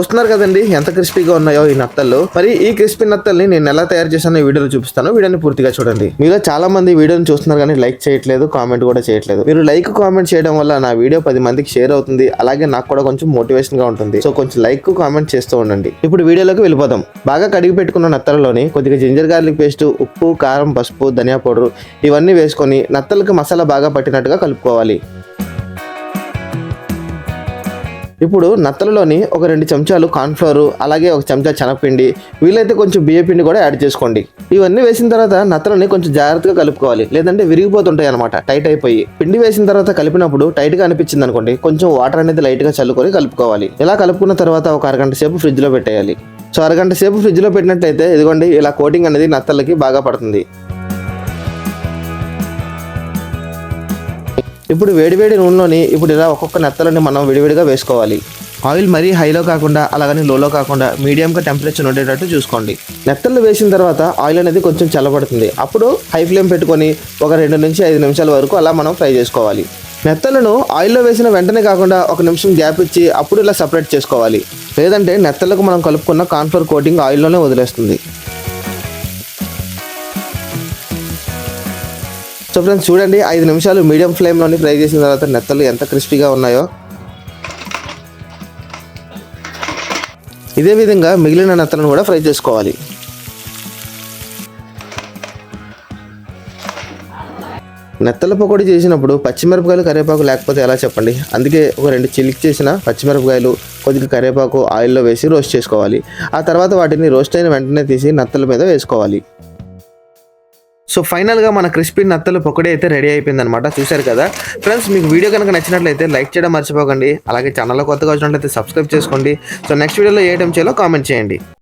చూస్తున్నారు కదండి ఎంత క్రిస్పీగా ఉన్నాయో ఈ నత్తలు. మరి ఈ క్రిస్పీ నత్తల్ని నేను ఎలా తయారు చేశానో ఈ వీడియోలో చూపిస్తాను. వీడియోని పూర్తిగా చూడండి. మీలో చాలా మంది వీడియోని చూస్తున్నారు కానీ లైక్ చేయట్లేదు, కామెంట్ కూడా చేయట్లేదు. మీరు లైక్ కామెంట్ చేయడం వల్ల నా వీడియో 10 మందికి షేర్ అవుతుంది, అలాగే నాకు కూడా కొంచెం మోటివేషన్ గా ఉంటుంది. సో కొంచెం లైక్ కామెంట్ చేస్తూ ఉండండి. ఇప్పుడు వీడియోలోకి వెళ్ళిపోదాం. బాగా కడిగి పెట్టుకున్న నత్తలలోని కొద్దిగా జింజర్ గార్లిక్ పేస్ట్, ఉప్పు, కారం, పసుపు, ధనియా పౌడర్ ఇవన్నీ వేసుకొని నత్తలకు మసాలా బాగా పట్టినట్టుగా కలుపుకోవాలి. ఇప్పుడు నత్తలలోని ఒక 2 చెంచాలు కార్న్ఫ్లోర్, అలాగే 1 చెంచా శనగపిండి, వీలైతే కొంచెం బియ్య పిండి కూడా యాడ్ చేసుకోండి. ఇవన్నీ వేసిన తర్వాత నత్తలని కొంచెం జాగ్రత్తగా కలుపుకోవాలి, లేదంటే విరిగిపోతుంటాయి అనమాట టైట్ అయిపోయి. పిండి వేసిన తర్వాత కలిపినప్పుడు టైట్ గా అనిపించింది అనుకోండి, కొంచెం వాటర్ అనేది లైట్ గా చల్లుకొని కలుపుకోవాలి. ఇలా కలుపుకున్న తర్వాత ఒక అరగంట సేపు ఫ్రిడ్జ్ లో పెట్టేయాలి. సో అరగంట సేపు ఫ్రిడ్జ్ లో పెట్టినట్లయితే ఇదిగోండి ఇలా కోటింగ్ అనేది నత్తలకి బాగా పడుతుంది. ఇప్పుడు వేడివేడి నూనెలోని ఇప్పుడు ఇలా ఒక్కొక్క నెత్తలని మనం విడివిడిగా వేసుకోవాలి. ఆయిల్ మరీ హైలో కాకుండా అలాగని లోలో కాకుండా మీడియంగా టెంపరేచర్ ఉండేటట్టు చూసుకోండి. నెత్తళ్ళు వేసిన తర్వాత ఆయిల్ అనేది కొంచెం చల్లబడుతుంది. అప్పుడు హై ఫ్లేమ్ పెట్టుకొని ఒక 2 నుంచి 5 నిమిషాల వరకు అలా మనం ఫ్రై చేసుకోవాలి. నెత్తలను ఆయిల్లో వేసిన వెంటనే కాకుండా 1 నిమిషం గ్యాప్ ఇచ్చి అప్పుడు ఇలా సపరేట్ చేసుకోవాలి, లేదంటే నెత్తలకు మనం కలుపుకున్న కార్న్ఫ్లోర్ కోటింగ్ ఆయిల్లోనే వదిలేస్తుంది. సో ఫ్రెండ్స్ చూడండి, 5 నిమిషాలు మీడియం ఫ్లేమ్లోని ఫ్రై చేసిన తర్వాత నెత్తలు ఎంత క్రిస్పీగా ఉన్నాయో. ఇదే విధంగా మిగిలిన నెత్తలను కూడా ఫ్రై చేసుకోవాలి. నెత్తల పకోడీ చేసినప్పుడు పచ్చిమిరపకాయలు, కరివేపాకు లేకపోతే ఎలా చెప్పండి. అందుకే ఒక 2 చిలిక్ చేసిన పచ్చిమిరపకాయలు, కొద్దిగా కరివేపాకు ఆయిల్లో వేసి రోస్ట్ చేసుకోవాలి. ఆ తర్వాత వాటిని రోస్ట్ అయిన వెంటనే తీసి నెత్తల మీద వేసుకోవాలి. సో ఫైనల్గా మన క్రిస్పీ నత్తలు పకోడీ అయితే రెడీ అయిపోయింది అనమాట. చూశారు కదా ఫ్రెండ్స్, మీకు వీడియో కనుక నచ్చినట్లయితే లైక్ చేయడం మర్చిపోకండి. అలాగే ఛానల్లో కొత్తగా వచ్చినట్లయితే సబ్స్క్రైబ్ చేసుకోండి. సో నెక్స్ట్ వీడియోలో ఏ ఐటమ్ చేయాలో కామెంట్ చేయండి.